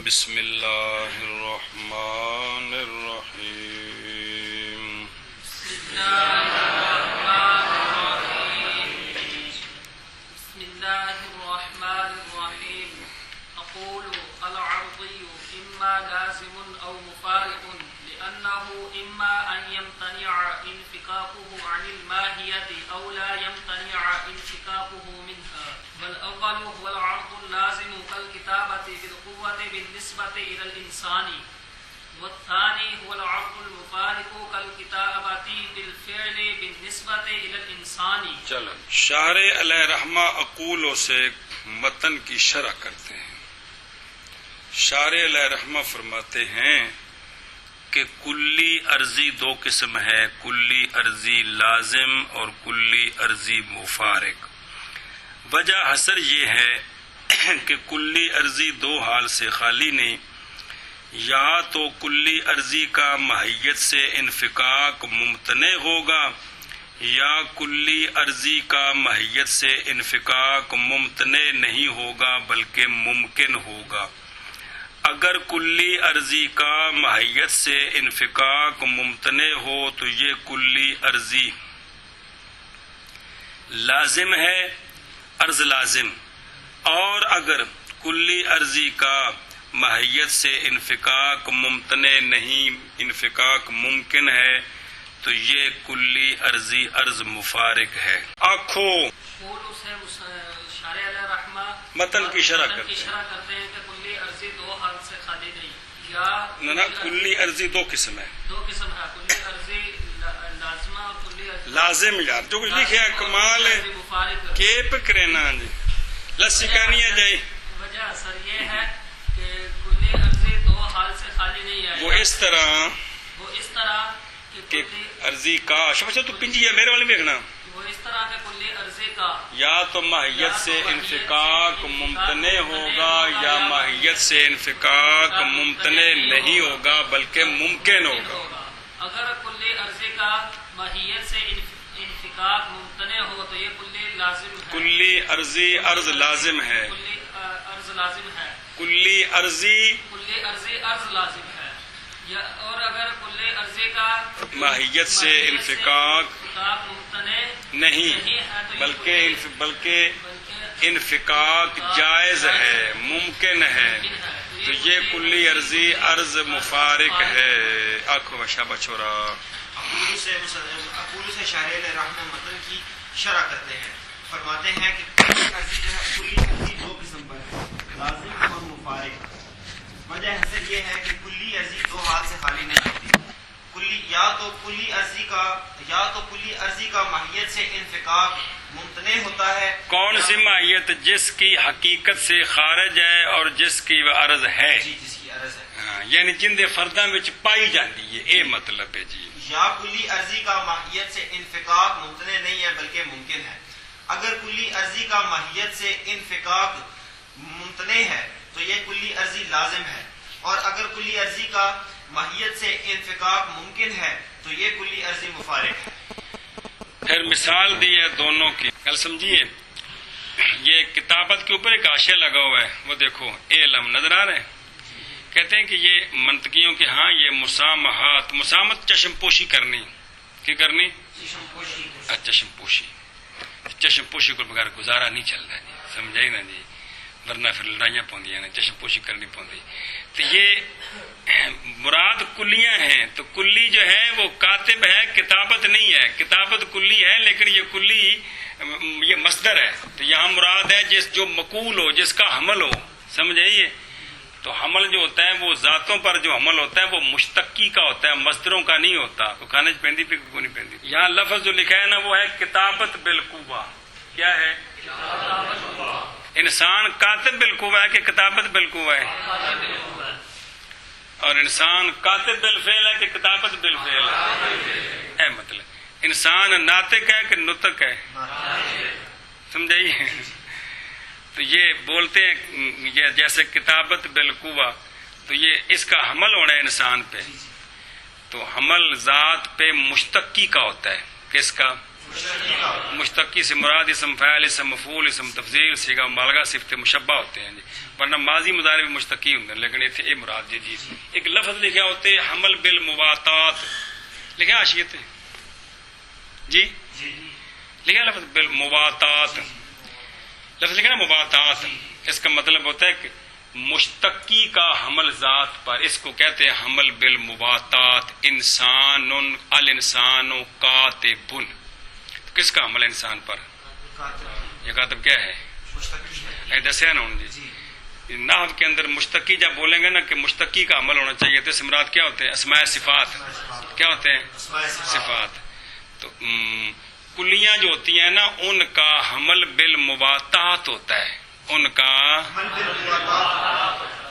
بسم اللہ الرحمن الرحیم بسم الله الرحمن الرحيم أقول العرضي إما لازم أو مفارق لأنه إما أن يمتنع انفكاكه عن الماهية أو لا يمتنع انفكاكه منها والأول هو العرض اللازم كالكتابة بالقوة بالنسبة إلى الإنسان والثاني هو العرض المفارق كالكتابة بالفعل بالنسبة إلى الإنسان. چلو شارح علیہ رحمہ اقولوں سے متن کی شرح کرتے ہیں. شارح علیہ رحمہ فرماتے ہیں کہ کلی عرضی دو قسم ہے، کلی عرضی لازم اور کلی عرضی مفارق. وجہ حسر یہ ہے کہ کلی عرضی دو حال سے خالی نہیں، یا تو کلی عرضی کا ماہیت سے انفکاک ممتنع ہوگا یا کلی عرضی کا ماہیت سے انفکاک ممتنع نہیں ہوگا بلکہ ممکن ہوگا. اگر کلی عرضی کا ماہیت سے انفکاک ممتنع ہو تو یہ کلی عرضی لازم ہے، عرض لازم. اور اگر کلی عرضی کا ماہیت سے انفکاک ممتنع نہیں، انفکاک ممکن ہے تو یہ کلی عرضی عرض مفارق ہے. آنکھوں متن کی شرح کرتے ہیں کہ کلی عرضی دو حال سے خالی نہیں، نہ کلی عرضی دو قسم ہے، دو قسم ہے، کلی عرضی لازمہ اور کلی عرضی لازم. یار جو کچھ لکھے ہے کمال ہے، مفارق. کے پکڑے نا جی لسی کہانی ہے جائی. وجہ اثر یہ ہے کہ کلی عرضی دو حال سے خالی نہیں ہے. وہ اس طرح کہ کہ عرضی کا شبہ تو پنجی ہے میرے والے میں دیکھنا، وہ اس طرح کہ کلی عرضی کا یا تو ماہیت سے انفکاک ممتنع ہوگا یا ماہیت سے انفکاک ممتنع نہیں ہوگا بلکہ ممکن ہوگا. اگر کلی عرضی کا ماہیت سے انفکاک ممتنع ہو تو یہ کلی لازم ہے. کلی عرضی عرض لازم ہے، کلی عرض لازم ہے، کلی عرضی عرض لازم ہے. اور اگر کلی عرضی کا ماہیت سے انفکاک ممتنع نہیں بلکہ انفکاک جائز ہے، ممکن ہے تو یہ کلی عرضی عرض مفارق ہے. آنکھوں شابہ چھوڑا. اقول سے شارح علیہ رحمہ متن کی شرح کرتے ہیں. فرماتے ہیں کہ کلی عرضی جو ہے کلی عرضی دو قسم پر ہے، لازم اور مفارق. وجہ حاصل یہ ہے کہ کلی عرضی دو حال سے خالی نہیں ہوتی. یا تو کلی عرضی کا ماہیت سے انفکاک ممتنع ہوتا ہے. کون سی ماہیت؟ جس کی حقیقت سے خارج ہے اور جس کی وہ عرض ہے، جس کی عرض ہے، یعنی جن دے فرداں وچ پائی جاتی ہے، اے مطلب ہے جی. یا کلی عرضی کا ماہیت سے انفکاک ممتنع نہیں ہے بلکہ ممکن ہے. اگر کلی عرضی کا ماہیت سے انفکاک ممتنع ہے تو یہ کلی عرضی لازم ہے. اور اگر کلی عرضی کا ماہیت سے انفکاک ممکن ہے تو یہ کلی عرضی مفارق ہے. پھر مثال دی ہے دونوں کی، کل سمجھیے. یہ کتابت کے اوپر ایک حاشیہ لگا ہوا ہے، وہ دیکھو علم نظر آ رہے ہیں. کہتے ہیں کہ یہ منطقیوں کے ہاں یہ مسامت چشم پوشی کرنی، کی کرنی؟ چشم پوشی. چشم پوشی کو بغیر گزارا نہیں چل رہا جی، سمجھائی نا جی، ورنہ پھر لڑائیاں پوندیاں نے، چشم پوشی کرنی پوندی. تو یہ مراد کلیاں ہیں، تو کلی جو ہے وہ کاتب ہے، کتابت نہیں ہے. کتابت کلی ہے لیکن یہ کلی یہ مصدر ہے. تو یہاں مراد ہے جس جو مقول ہو، جس کا حمل ہو، سمجھائیے. تو حمل جو ہوتا ہے وہ ذاتوں پر جو حمل ہوتا ہے وہ مشتقی کا ہوتا ہے، مصدروں کا نہیں ہوتا. تو کھانے پہندی پہ کو نہیں پہندی. یہاں لفظ جو لکھا ہے نا وہ ہے کتابت بالقوہ. کیا ہے؟ انسان کاتب بالقوہ ہے کہ کتابت بالقوہ ہے؟ اور انسان کاتب بالفعل ہے کہ کتابت بالفعل ہے؟ اے مطلب انسان ناطق ہے کہ نطق ہے؟ سمجھائیے. تو یہ بولتے ہیں یہ جیسے کتابت بالقوہ، تو یہ اس کا حمل ہونا ہے انسان پہ. تو حمل ذات پہ مشتقی کا ہوتا ہے. کس کا؟ مشتقی سے مراد اسم فاعل، اسم مفعول، اسم تفضیل، صیغہ مبالغہ، صفت مشبہ ہوتے ہیں جی، ورنہ ماضی مضارع بھی مشتقی ہوتے ہیں، لیکن اتنے یہ مراد جی ایک لفظ لکھا ہوتے حمل بالمباتات لکھا عاشیت جی لکھا لفظ بالمباتات، لفظ لکھا نا مباتات، اس کا مطلب ہوتا ہے کہ مشتقی کا حمل ذات پر، اس کو کہتے ہیں حمل بالمباتات۔ انسان الانسان کاتب، کس کا حمل انسان پر؟ یہ کاتب کیا ہے؟ دسیا نا جی نحو کے اندر مشتقی جب بولیں گے نا کہ مشتقی کا عمل ہونا چاہیے تو اس مراد کیا ہوتے ہیں؟ اسماء صفات، کیا ہوتے ہیں؟ صفات۔ تو کلیاں جو ہوتی ہیں نا ان کا حمل بالمباتات ہوتا ہے، ان کا۔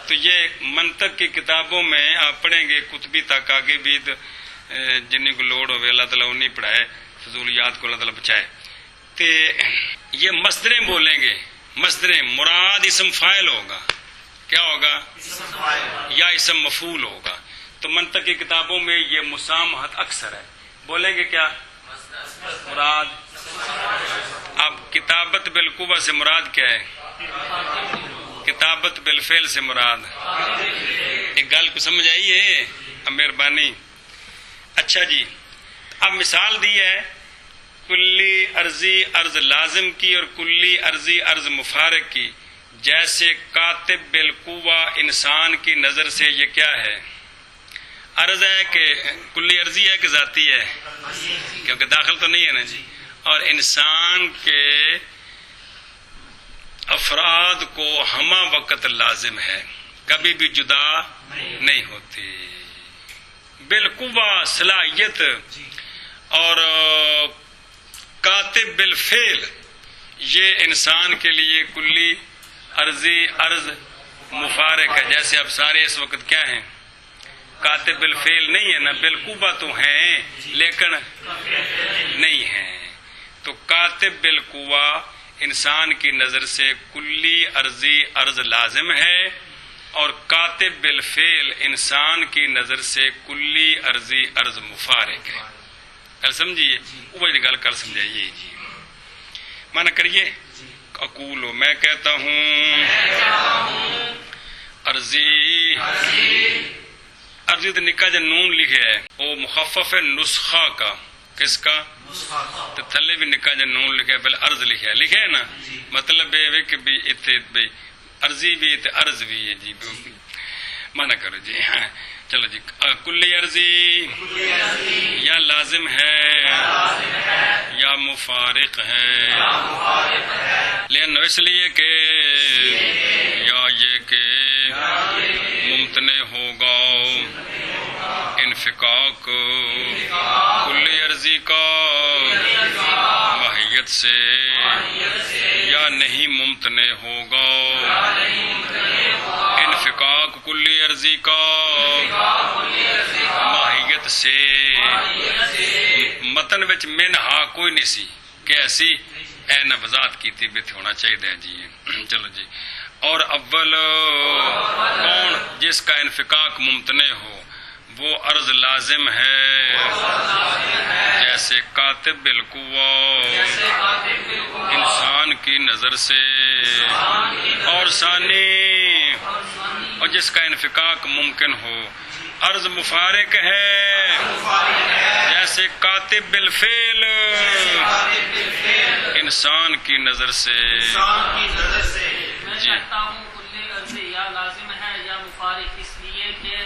تو یہ منطق کی کتابوں میں آپ پڑھیں گے، کتبی تک آگے بھی جنہیں کو لوڑ ہوئے اللہ تعالیٰ انہیں پڑھائے، فضولیات کو اللہ تعالیٰ بچائے۔ تو یہ مصدریں بولیں گے، مصدریں مراد اسم فاعل ہوگا، کیا ہوگا؟ یا اسم مفعول ہوگا۔ تو منطق کی کتابوں میں یہ مسامحت اکثر ہے، بولیں گے کیا؟ مراد۔ اب کتابت بالقوہ سے مراد کیا ہے؟ کتابت بالفعل سے مراد۔ ایک گل کو سمجھ آئی ہے؟ اب مہربانی۔ اچھا جی، اب مثال دی ہے کلی عرضی عرض لازم کی اور کلی عرضی عرض مفارق کی، جیسے کاتب بالقوہ انسان کی نظر سے یہ کیا ہے؟ عرض ہے کہ کلی عرضی ہے کہ ذاتی ہے؟ کیونکہ داخل تو نہیں ہے نا جی۔ اور انسان کے افراد کو ہمہ وقت لازم ہے، کبھی بھی جدا نہیں ہوتی۔ بالقوہ صلاحیت اور کاتب بالفعل یہ انسان کے لیے کلی عرضی عرض مفارق ہے۔ جیسے اب سارے اس وقت کیا ہیں؟ کاتب بالفعل نہیں ہے نا، بالقوہ تو ہیں لیکن نہیں ہیں۔ تو کاتب بالقوہ انسان کی نظر سے کلی عرضی عرض لازم ہے، اور کاتب بالفعل انسان کی نظر سے کلی عرضی عرض مفارق ہے۔ کل سمجھیے وہ گل کل سمجھائیے جی، مانا کریے۔ اقول میں کہتا ہوں، عرضی عرضی تو نکا جا نون لکھے ہے، وہ مخفف ہے نسخہ کا، کس کا؟ تو تھلے بھی نکا جا نون لکھے ہے، پہلے عرض لکھے ہے نا، مطلب ہے کہ بھی اتنے بھی عرضی بھی تے عرض بھی ہے جی، مانا کرو جی۔ ہاں چلو جی، کلی عرضی یا لازم ہے یا مفارق ہے، لیکن اس لیے کہ یا یہ کہ ممتنع ہوگا انفکاک کلی عرضی کا ماہیت سے، یا نہیں ممتنع ہوگا انفکاک کلی عرضی کا ماہیت سے۔ متن وچ منہا کوئی نہیں سی کہ ایسی اے وضاحت کی تھی بھی ہونا چاہیے جی۔ چلو جی، اور اول کون جس کا انفکاک ممتنع ہو وہ عرض لازم ہے، جیسے کاتب بالقوہ انسان کی نظر سے، اور ثانی اور جس کا انفکاک ممکن ہو عرض مفارق ہے، جیسے کاتب بالفعل انسان کی نظر سے۔ میں کہتا ہوں کلی عرضی یا لازم ہے یا مفارق، اس لیے کہ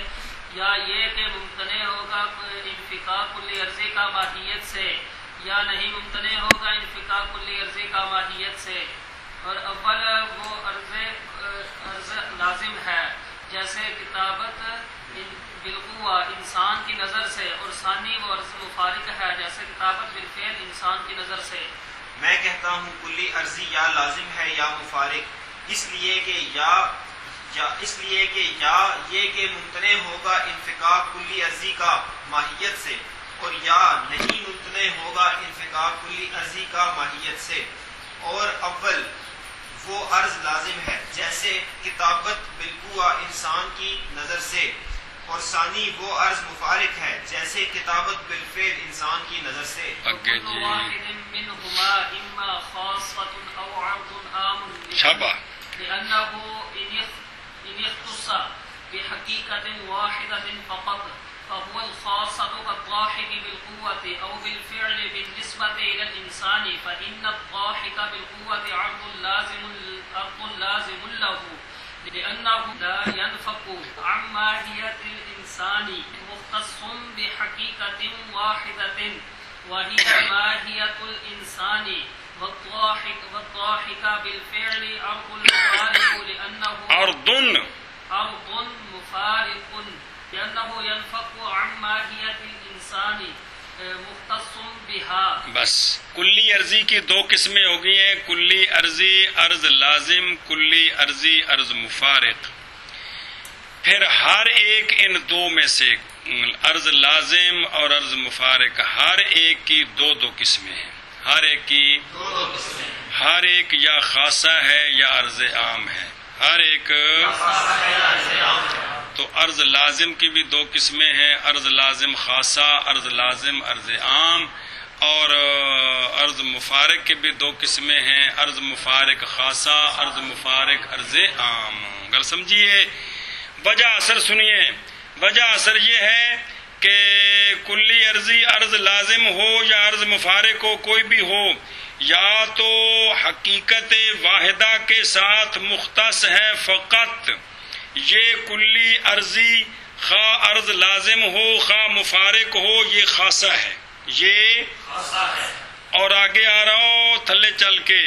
یا یہ کہ ممتنع ہوگا انفکاک کلی عرضی کا ماہیت سے، یا نہیں ممتنع ہوگا انفکاک کلی عرضی کا ماہیت سے۔ اور اول وہ عرض لازم ہے جیسے کتابت بالقوہ انسان کی نظر سے، اور ثانی وہ عرض مفارق ہے جیسے کتابت بالفعل انسان کی نظر سے۔ میں کہتا ہوں کلی عرضی یا لازم ہے یا مفارق، اس لیے کہ یا یہ کہ ممتنع ہوگا انفکاک کلی عرضی کا ماہیت سے، اور یا نہیں ممتنع ہوگا انفکاک کلی عرضی کا ماہیت سے۔ اور اول وہ عرض لازم ہے جیسے کتابت بالقوہ انسان کی نظر سے، اور ثانی وہ عرض مفارق ہے جیسے کتابت بالفعل انسان کی نظر سے. اگے وكل جی واحد منهما إما خاصة أو عرض عام شابہ. لأنه إن اختص بحقيقة واحدة فقط فهو الخاصة كالضاحك بالقوة أو بالفعل بالنسبة إلى الإنسان فإن الضاحك بالقوة عرض لازم له لأنه لا ينفك عن ماهية الإنسان مختص بحقيقة واحدة وهي ماهية الإنسان والضاحك بالفعل عرض مفارق لأنه عرض مفارق لأنه ينفك عن ماهية الإنسان مختص بها. بس کلی عرضی کی دو قسمیں ہو گئی ہیں، کلی عرضی عرض لازم، کلی عرضی عرض مفارق. پھر ہر ایک ان دو میں سے عرض لازم اور عرض مفارق ہر ایک کی دو قسمیں ہیں. ہر ایک کی ہر ایک یا خاصہ ہے یا عرض عام ہے. ہر ایک تو عرض لازم کی بھی دو قسمیں ہیں، عرض لازم خاصہ، عرض لازم عرض عام، اور عرض مفارق کی بھی دو قسمیں ہیں، عرض مفارق خاصہ، عرض مفارق عرض عام. گل سمجھیے. وجہ اثر سنیے. وجہ اثر یہ ہے کہ کلی عرضی عرض لازم ہو یا عرض مفارق ہو، کوئی بھی ہو، یا تو حقیقت واحدہ کے ساتھ مختص ہے فقط، یہ کلی عرضی خواہ عرض لازم ہو خواہ مفارق ہو، یہ خاصہ ہے، یہ خاصہ ہے. اور آگے آ رہا ہو تھلے چل کے.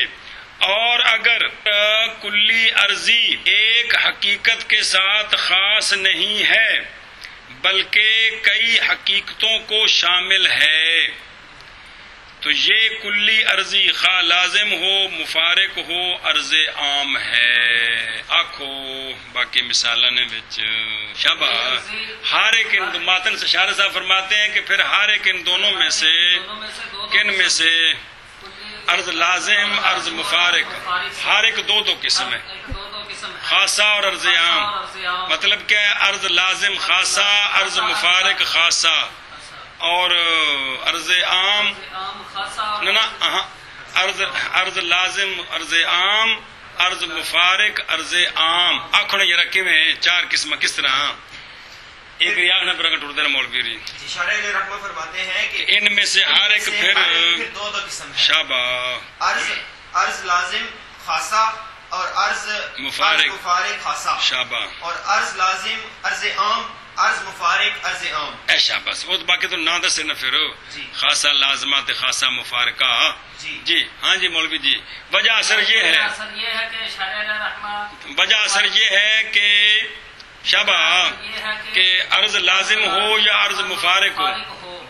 اور اگر کلی عرضی ایک حقیقت کے ساتھ خاص نہیں ہے بلکہ کئی حقیقتوں کو شامل ہے تو یہ کلی عرضی خواہ لازم ہو مفارق ہو عرض عام ہے. آکھو باقی مثالوں نے وچ شابہ. ہر ایک ان ماتن سے شارح صاحب فرماتے ہیں کہ پھر ہر ایک ان دونوں میں سے کن میں سے عرض لازم عرض مفارق ہر ایک دو قسم ہے، خاصہ اور عرض عام. مطلب کیا ہے؟ عرض لازم خاصہ، عرض مفارق خاصہ، اور عرض عام عرض لازم عرض عام، عرض مفارق عرض عام. آنکھوں نے یہ رکھے ہوئے ہیں چار قسم. کس طرح؟ ایک ریاض نے برکت اٹھتے ہیں مولوی ری شارح علیہ رحمہ فرماتے ہیں کہ ان میں سے ہر ایک پھر دو قسم ہے. شابہ. عرض لازم خاصہ اور عرض مفارق خاصہ. شابہ. اور عرض لازم عرض عام، عرض مفارق عرض عام. اے شاباش. وہ باقی تو نہ دسے نہ پھر خاصہ لازمات خاصہ مفارقہ. جی ہاں جی مولوی جی. وجہ اثر یہ ہے وجہ اثر یہ ہے کہ شابہ کہ عرض لازم ہو یا عرض مفارق ہو،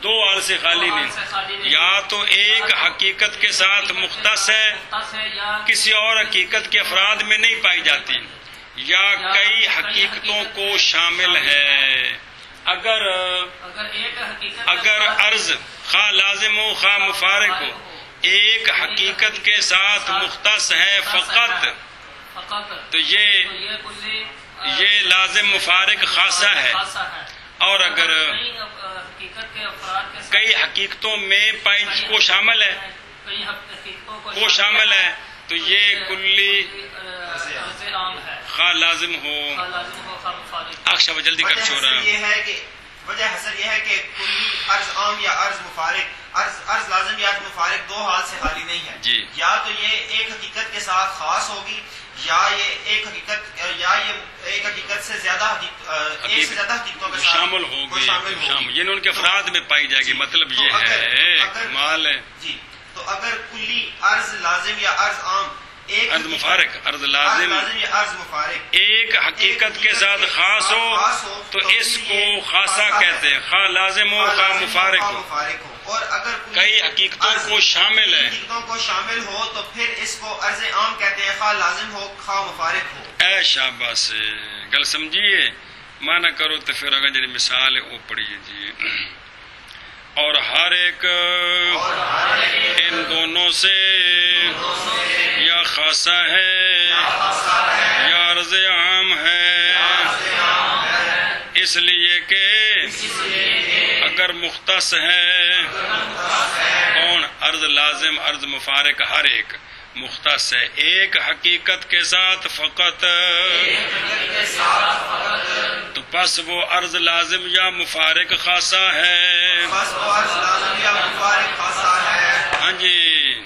دو عرض سے خالی نہیں. یا تو ایک حقیقت کے ساتھ مختص ہے، کسی اور حقیقت کے افراد میں نہیں پائی جاتی، یا کئی حقیقتوں کو شامل ہے. اگر عرض خواہ لازم ہو خواہ مفارق ہو ایک حقیقت کے ساتھ مختص ہے فقط تو یہ لازم مفارق خاصہ ہے. اور اگر کئی حقیقتوں میں کو شامل ہے تو یہ کلی خواہ لازم ہو. اکشا جلدی کر چھوڑا. وجہ حسن یہ ہے کہ کلی عرض عام یا عرض مفارق عرض لازم یا عرض مفارق دو حال سے خالی نہیں ہے جی. یا تو یہ ایک حقیقت کے ساتھ خاص ہوگی یا یہ ایک حقیقت سے زیادہ حقیقتوں کے ساتھ شامل ہوگی. یعنی ان کے افراد میں پائی جائے گی. مطلب یہ ہے مال ہے جی. تو اگر کلی عرض لازم یا عرض عام عرض مفارق عرض لازم یا عرض مفارق ایک حقیقت کے ساتھ خاص ہو تو اس کو خاصہ کہتے ہیں، خواہ لازم ہو خواہ مفارق ہو. اور اگر کئی حقیقتوں کو شامل ہو تو پھر اس کو عرض عام کہتے ہیں، خواہ لازم ہو خواہ مفارق ہو. اے شاباش. گل سمجھیے. مانا کرو تو پھر اگر جی مثال ہے وہ پڑھیے جی. اور ہر ایک ان دونوں سے یا خاصہ ہے یا عرض عام ہے، اس لیے کہ اگر مختص ہے کون عرض لازم عرض مفارق ہر ایک مختص ہے ایک حقیقت کے ساتھ فقط تو پس وہ عرض لازم یا مفارق خاصہ ہے ہاں جی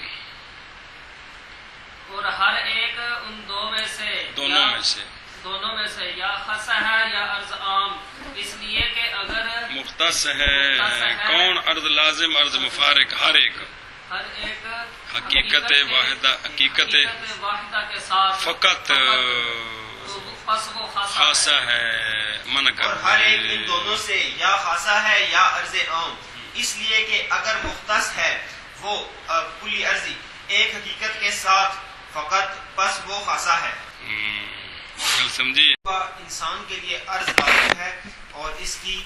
اور ہر ایک ان دونوں میں سے یا خاصہ ہے یا عرض عام اس لیے کہ اگر مختص ہے کون عرض لازم عرض مفارق ہر ایک حقیقت واحدہ کے ساتھ فقط خاصہ ہے من کر اور ہر ایک ان دونوں سے یا خاصہ ہے یا عرض عام اس لیے کہ اگر مختص ہے وہ کلی عرضی ایک حقیقت کے ساتھ فقط پس وہ خاصہ ہے سمجھیے انسان کے لیے عرض لازم ہے اور اس کی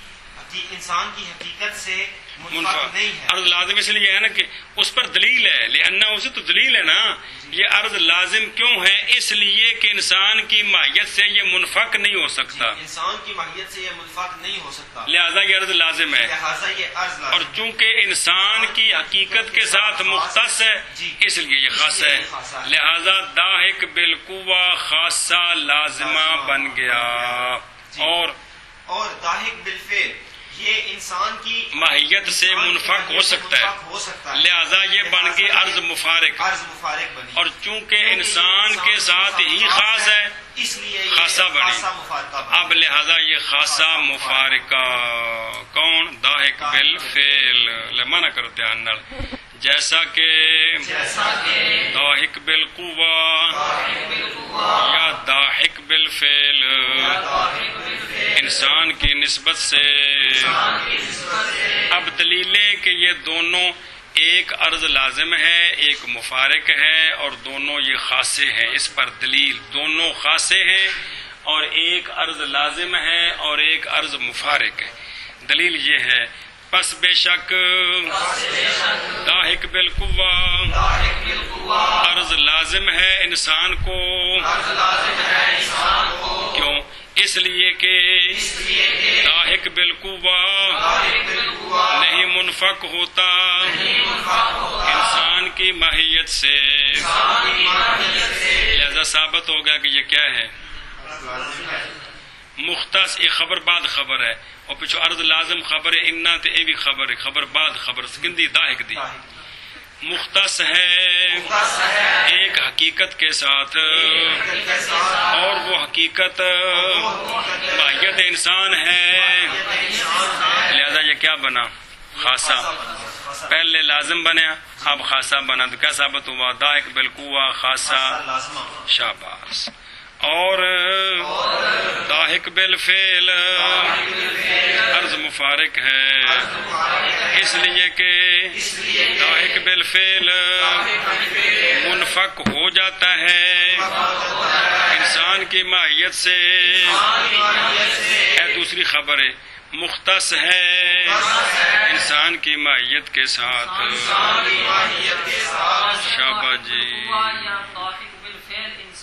انسان کی حقیقت سے منفرد نہیں ہے عرض لازم اس لیے ہے نا کہ اس پر دلیل ہے لأنہ اسے تو دلیل ہے نا یہ عرض لازم کیوں ہے اس لیے کہ انسان کی ماہیت سے یہ منفک نہیں ہو سکتا انسان کی ماہیت سے یہ منفک نہیں ہو سکتا لہذا یہ عرض لازم ہے لہذا یہ عرض لازم اور چونکہ انسان کی حقیقت کے ساتھ مختص ہے اس لیے یہ خاص ہے لہذا داہک بالقوہ خاصہ لازمہ بن گیا اور داہک بالفعل یہ انسان کی ماہیت سے منفک ہو سکتا ہے لہذا یہ بن گئی عرض مفارق بنی اور چونکہ انسان کے ساتھ ہی خاص ہے اس لیے خاصہ بنی اب لہذا یہ خاصہ مفارقہ کون داہک بالفعل منع کرو دھیان نال جیسا کہ داہک بالقوہ یا داہک بالفعل انسان کی نسبت سے اب دلیلیں کہ یہ دونوں ایک عرض لازم ہے ایک مفارق ہے اور دونوں یہ خاصے ہیں اس پر دلیل دونوں خاصے ہیں اور ایک عرض لازم ہے اور ایک عرض مفارق ہے دلیل یہ ہے پس بے شک داہک بالقوہ عرض لازم ہے انسان کو کیوں اس لیے کہ داہک بالقوہ نہیں منفک ہوتا انسان کی ماہیت سے لہذا ثابت ہو گیا کہ یہ کیا ہے مختص یہ خبر بعد خبر ہے اور پچھو عرض لازم خبر ہے اننا تے اے بھی خبر ہے خبر بعد خبر سکندی داہک دی مختص ہے ایک حقیقت کے ساتھ اور وہ حقیقت ماہیت انسان ہے لہذا یہ کیا بنا خاصہ پہلے لازم بنیا اب خاصہ بنا تو کیا ثابت ہوا داہک بالقوہ خاصہ شاباش اور داہک بالفعل عرض مفارق ہے اس لیے کہ داہک بالفعل منفک ہو جاتا ہے انسان کی ماہیت سے دوسری خبر ہے مختص ہے انسان کی ماہیت کے ساتھ شاباش جی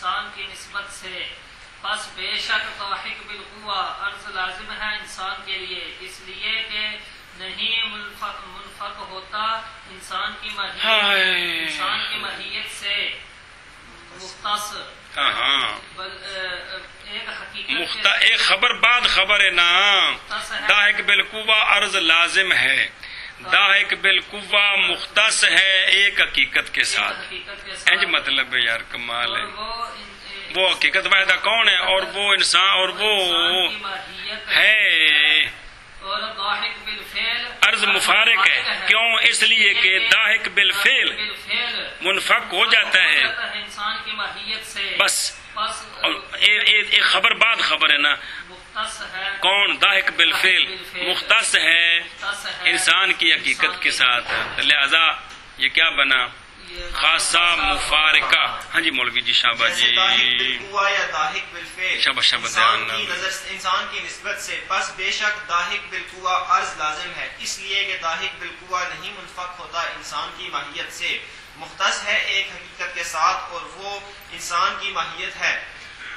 انسان کی نسبت سے پس بے شک داہک بالقوہ عرض لازم ہے انسان کے لیے اس لیے کہ نہیں منفک ہوتا انسان کی ماہیت سے مختص ایک خبر بعد خبر ہے نا داہک بالقوہ عرض لازم ہے داہک بالقوہ مختص ہے ایک حقیقت کے ساتھ انج مطلب ہے یار کمال ہے وہ حقیقت واحدہ کون ہے اور وہ انسان اور وہ ہے عرض مفارق ہے کیوں اس لیے کہ داہک بالفعل منفک ہو جاتا ہے انسان کی ماہیت سے بس ایک خبر بعد خبر ہے نا کون داہک بالفعل مختص ہے انسان کی حقیقت کے ساتھ لہذا یہ کیا بنا خاصہ مفارقہ ہاں جی مولوی جی شاباش جی شاباش انسان کی نسبت سے پس بے شک داہک بالقوہ عرض لازم ہے اس لیے کہ داہک بالقوہ نہیں منفک ہوتا انسان کی ماہیت سے مختص ہے ایک حقیقت کے ساتھ اور وہ انسان کی ماہیت ہے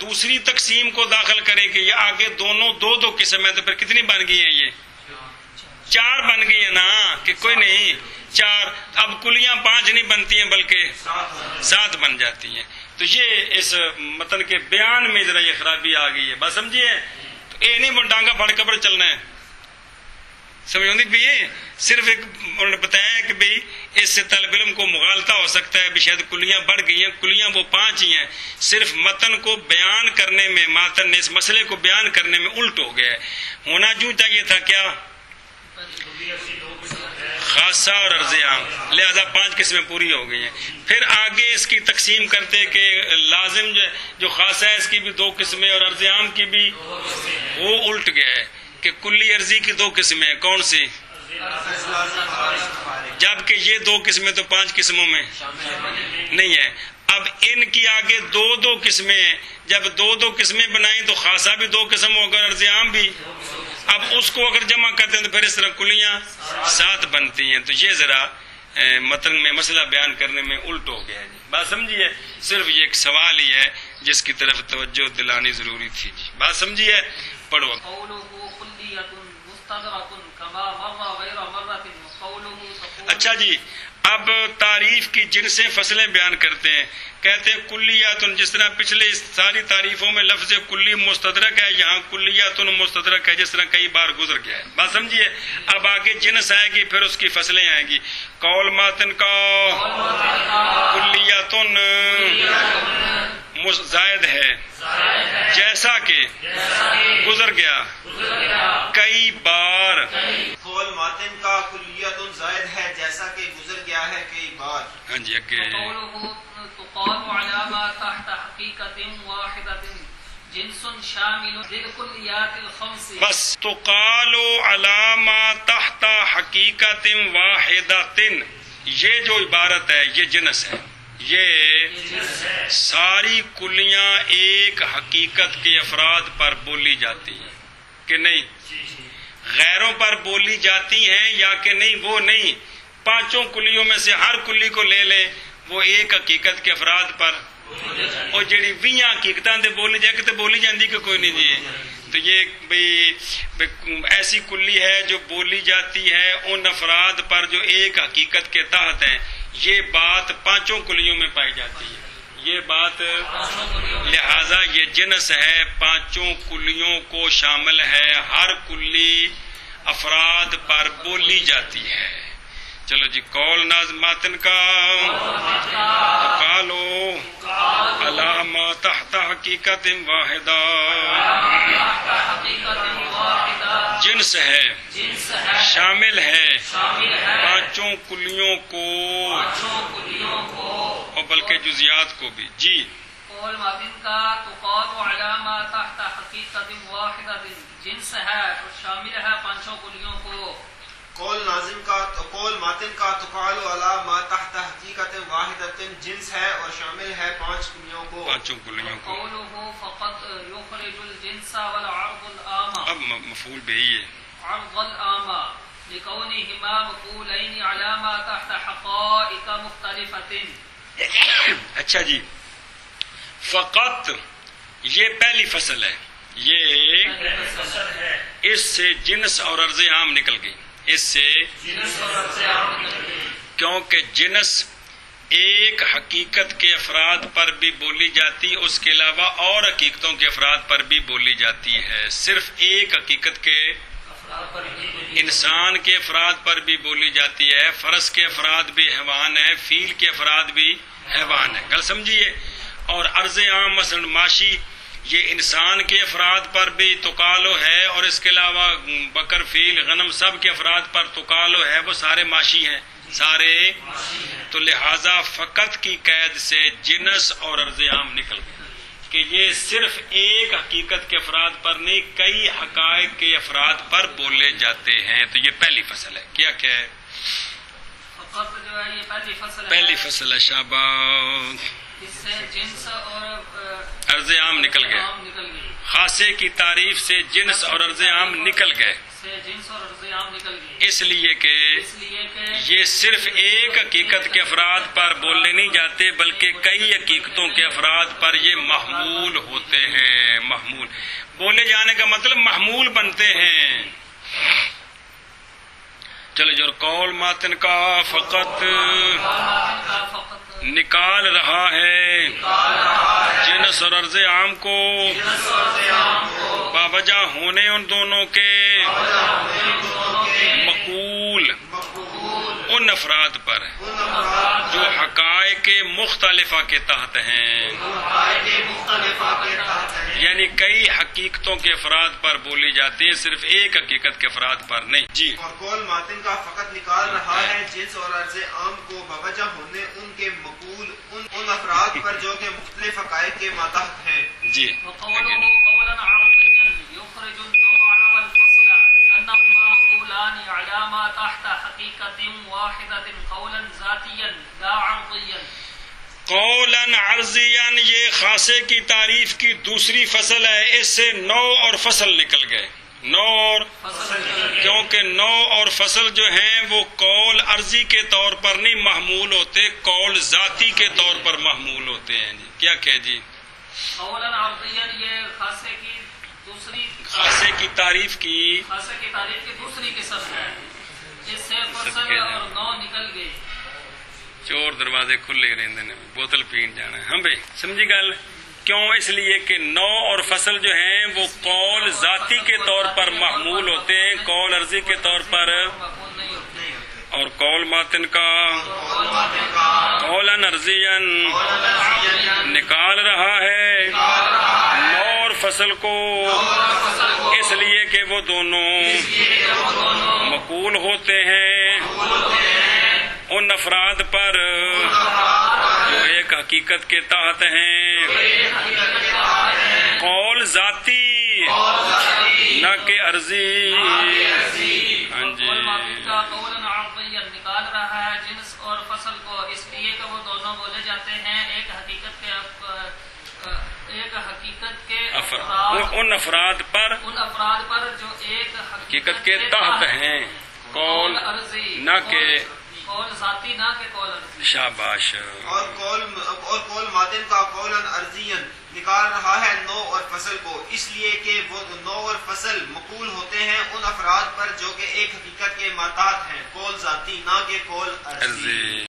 دوسری تقسیم کو داخل کریں کہ یہ آگے دونوں دو قسم ہے تو پھر کتنی بن گئی ہیں؟ یہ 4 بن گئی ہے نا، کہ کوئی نہیں 4، اب کلیاں 5 نہیں بنتی ہیں بلکہ 7 بن جاتی ہیں. تو یہ اس متن کے بیان میں ذرا یہ خرابی آ گئی ہے، بات سمجھیے. تو یہ نہیں وہ ڈانگا پھاڑ قبر چلنا ہے، سمجھ آتی بھی؟ صرف ایک انہوں نے بتایا کہ بھئی اس سے طالب علم کو مغالطہ ہو سکتا ہے بھی شاید کلیاں بڑھ گئی ہیں، کلیاں وہ 5 ہی ہیں، صرف متن کو بیان کرنے میں، متن نے اس مسئلے کو بیان کرنے میں الٹ ہو گیا ہے. ہونا جو چاہیے تھا کیا؟ خاصہ اور عرض عام، لہذا 5 قسمیں پوری ہو گئی ہیں. پھر آگے اس کی تقسیم کرتے کہ لازم جو خاصہ ہے اس کی بھی 2 قسمیں اور عرض عام کی بھی، وہ الٹ گیا ہے کہ کلی عرضی کی 2 قسمیں، کون سی؟ جبکہ یہ 2 قسمیں تو 5 قسموں میں نہیں ہے. اب ان کی آگے 2 قسمیں ہیں، جب 2 قسمیں بنائیں تو خاصہ بھی 2 قسم ہوگا، عرض عام بھی. اب اس کو اگر جمع کرتے ہیں تو پھر اس طرح کلیاں 7 بنتی ہیں. تو یہ ذرا متن میں مسئلہ بیان کرنے میں الٹ ہو گیا ہے. بات سمجھیے، صرف یہ ایک سوال ہی ہے جس کی طرف توجہ دلانی ضروری تھی. بات سمجھیے، پڑھو. اچھا جی، اب تعریف کی جنسیں فصلیں بیان کرتے ہیں. کہتے ہیں کلیات، جس طرح پچھلے ساری تعریفوں میں لفظ کلی مستدرک ہے، یہاں کلیات مستدرک ہے، جس طرح کئی بار گزر گیا ہے. بات سمجھیے. اب آگے جنس آئے گی، پھر اس کی فصلیں آئیں گی. قول ماتن کا کلیات زائد ہے، جیسا کہ گزر گیا کئی بار. قول ماتن کا کلیت زائد ہے جیسا کہ گزر گیا ہے کئی بار. ہاں جی، اگے تقال على ما تحت حقيقة واحدة جنس شامل للكليات الخمس. بس تقال على ما تحت حقیقت واحدۃ، یہ جو عبارت ہے یہ جنس ہے. یہ ساری کلیاں ایک حقیقت کے افراد پر بولی جاتی ہیں کہ نہیں؟ غیروں پر بولی جاتی ہیں یا کہ نہیں؟ وہ نہیں. 5 کلیوں میں سے ہر کلی کو لے لیں، وہ ایک حقیقت کے افراد پر، اور جڑی 20 حقیقتاں دے بولی جائے کہ بولی جاندی کہ کوئی نہیں جی. تو یہ بھئی ایسی کلی ہے جو بولی جاتی ہے ان افراد پر جو ایک حقیقت کے تحت ہیں. یہ بات 5 کلیوں میں پائی جاتی ہے، یہ بات، لہذا یہ جنس ہے، 5 کلیوں کو شامل ہے، ہر کلی افراد پر بولی جاتی ہے. چلو جی، قول ماتن کا قالو علی ما تحت حقیقت واحدہ، جنس ہے، شامل ہے 5 کلیوں کو اور بلکہ جزیات کو بھی. جی، قول ماتن کا تقال علی ما تحت حقیقت واحدہ، جنس ہے اور شامل ہے 5 کلیوں کو. قول ناظم کا قول ماتن کا تقال علی ما تحت حقیقت واحدۃ، جنس ہے اور شامل ہے 5 کلیوں کو. 5 کلیوں کو. قوله فقط يخرج الجنس والعرض العام. اب مفعول بھی ہے عرض العام لكونهما مفعولين على ما تحت حقائق مختلفة. اچھا جی، فقط یہ پہلی فصل ہے، یہ اس سے جنس اور عرض عام نکل گئی. اس سے کیونکہ جنس ایک حقیقت کے افراد پر بھی بولی جاتی، اس کے علاوہ اور حقیقتوں کے افراد پر بھی بولی جاتی ہے. صرف ایک حقیقت کے انسان کے افراد پر بھی بولی جاتی ہے، فرس کے افراد بھی حیوان ہے، فیل کے افراد بھی حیوان ہے. گل سمجھیے. اور عرض عام مثلا ماشی، یہ انسان کے افراد پر بھی تقالو ہے، اور اس کے علاوہ بکر، فیل، غنم سب کے افراد پر تقالو ہے، وہ سارے ماشی ہیں، سارے. تو لہذا فقط کی قید سے جنس اور عرض عام نکل گئے کہ یہ صرف ایک حقیقت کے افراد پر نہیں، کئی حقائق کے افراد پر بولے جاتے ہیں. تو یہ پہلی فصل ہے. کیا ہے؟ فقط جو ہے یہ پہلی فصل ہے. شاباش. اس سے جنس اور عرض عام نکل گئے. خاصے کی تعریف سے جنس اور عرض عام نکل گئے. سے جنس اور عرض عام نکل گئے، اس لیے کہ اس لیے کہ یہ صرف ایک حقیقت کے افراد پر بولے نہیں جاتے بلکہ کئی حقیقتوں کے افراد پر یہ محمول ہوتے ہیں. محمول بولے جانے کا مطلب محمول بنتے ہیں. چلو جو قول ماتن کا فقط کا فقط نکال رہا ہے جنس اور عرض عام کو باوجہ ہونے ان دونوں کے مقول ان افراد پر جو حقائق مختلفہ کے تحت ہیں، یعنی کئی حقیقتوں کے افراد پر بولی جاتی ہیں، صرف ایک حقیقت کے افراد پر نہیں. جی اور قول ماتن کا فقط نکال رہا ہے جنس اور عرض عام کو باوجہ ہونے ان کے مقول ان افراد پر جو کہ مختلف حقائق کے ماتحت ہیں. جی وقوله قولا عرضيا يخرج النوع والفصل لأنهما مقولان على ما تحت حقيقة واحدة قولا ذاتيا لا عرضيا. قولاً عرضیاً یہ خاصے کی تعریف کی دوسری فصل ہے. اس سے نو اور فصل نکل گئے. نو اور کیونکہ نو اور فصل جو ہیں وہ قول عرضی کے طور پر نہیں محمول ہوتے، قول ذاتی کے طور پر محمول ہوتے ہیں. جی کیا کہ جی قولا عرضيا یہ خاصے کی دوسری خاصے کی تعریف کی خاصے کی تعریف کی دوسری قسم ہے. اس سے فصل اور نو نکل گئے. چور دروازے کھلے رہتے ہیں، بوتل پین جانا ہے. ہم بھائی سمجھی گل کیوں؟ اس لیے کہ نو اور فصل جو ہیں وہ قول ذاتی کے طور پر محمول ہوتے ہیں، قول عرضی کے طور پر. مقبول نہیں ہوتے. اور قول ماتن کا قولاً عرضیاً نکال رہا ہے نو اور فصل کو، اس لیے کہ وہ دونوں مقول ہوتے ہیں ان افراد پر جو ایک حقیقت کے تحت ہیں. قول ذاتی نہ کہ عرضی. ہاں جی قول ماتن کا قولا عرضيا نکال رہا ہے جنس اور فصل کو، اس لیے کہ وہ دونوں بولے جاتے ہیں ایک حقیقت کے افراد، ان افراد پر جو ایک حقیقت کے تحت ہیں، قول عرضی نہ کہ قول ذاتی نہ کہ قول عرضی. شاباش. اور قول ماتن کا قولا عرضیاً نکال رہا ہے نو اور فصل کو، اس لیے کہ وہ نو اور فصل مقول ہوتے ہیں ان افراد پر جو کہ ایک حقیقت کے ماتحت ہیں، قول ذاتی نہ کہ قول عرضی.